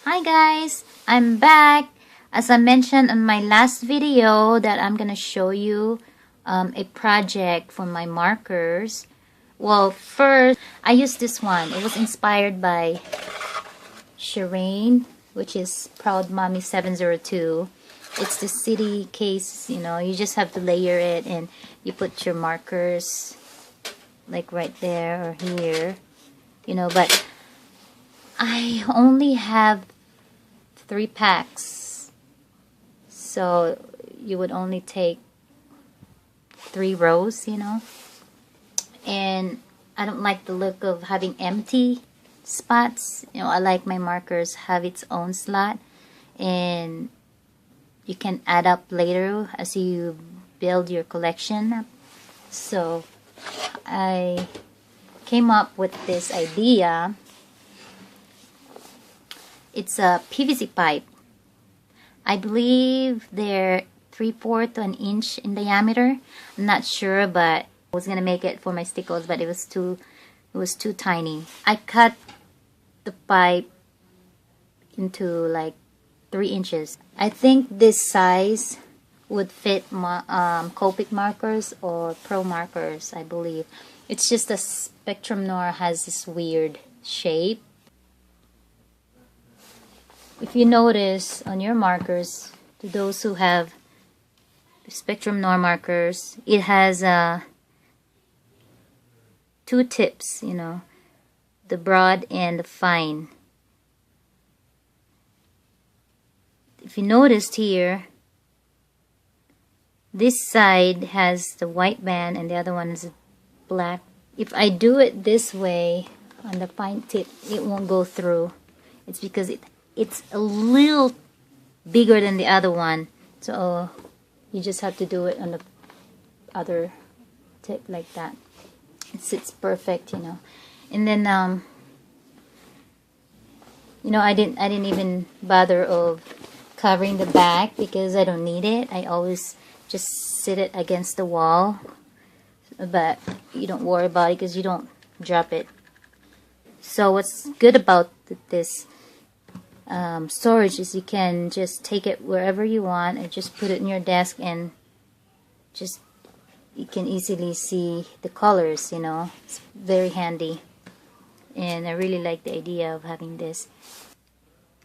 Hi guys, I'm back. As I mentioned in my last video that I'm gonna show you a project for my markers. Well, first I used this one. It was inspired by Shireen, which is Proud Mommy 702. It's the city case, you just have to layer it and you put your markers like right there or here, but I only have 3 packs, so you would only take 3 rows, and I don't like the look of having empty spots. I like my markers have its own slot, and you can add up later as you build your collection up. So I came up with this idea. It's a PVC pipe. I believe they're 3/4 to an inch in diameter. I'm not sure, but I was gonna make it for my stickles, but it was too tiny. I cut the pipe into like 3 inches. I think this size would fit my Copic markers or Pro markers, I believe. It's just a Spectrum Noir has this weird shape. If you notice on your markers, to those who have Spectrum Noir markers, it has 2 tips, the broad and the fine. If you noticed here, this side has the white band and the other one is black. If I do it this way on the fine tip, it won't go through. It's because it's a little bigger than the other one, so you just have to do it on the other tip like that. It sits perfect, and then I didn't even bother of covering the back because I don't need it. I always just sit it against the wall, but you don't worry about it because you don't drop it. So what's good about this storage is you can just take it wherever you want and just put it in your desk, and just you can easily see the colors. It's very handy, and I really like the idea of having this.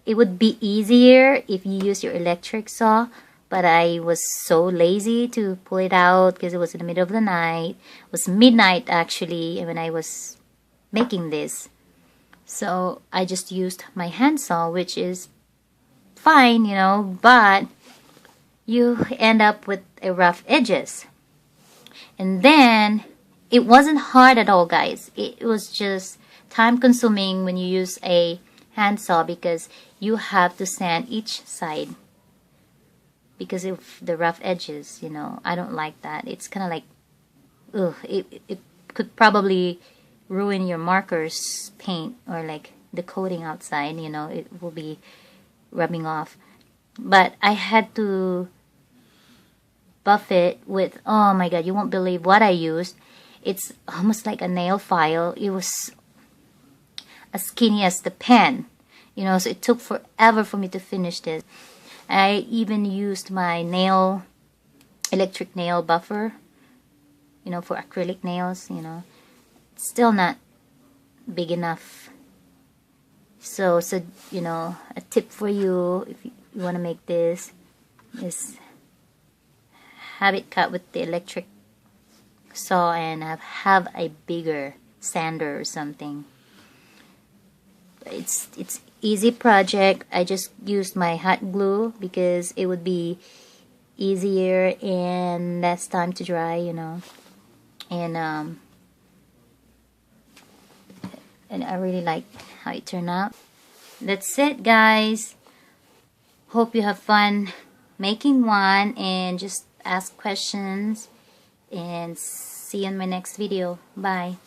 It would be easier if you use your electric saw, but I was so lazy to pull it out because it was in the middle of the night. It was midnight actually when I was making this. So I just used my hand saw, which is fine, but you end up with a rough edges. And then it wasn't hard at all, guys. It was just time consuming when you use a hand saw because you have to sand each side because of the rough edges, I don't like that. It's kind of like, ugh, it could probably ruin your markers paint or like the coating outside, it will be rubbing off. But I had to buff it with, oh my god, you won't believe what I used. It's almost like a nail file. It was as skinny as the pen, so it took forever for me to finish this. I even used my electric nail buffer, for acrylic nails, still not big enough. So a tip for you if you want to make this is have it cut with the electric saw and have a bigger sander or something. It's easy project. I just used my hot glue because it would be easier and less time to dry, and I really like how it turned out. That's it, guys. Hope you have fun making one, and just ask questions, and see you in my next video. Bye.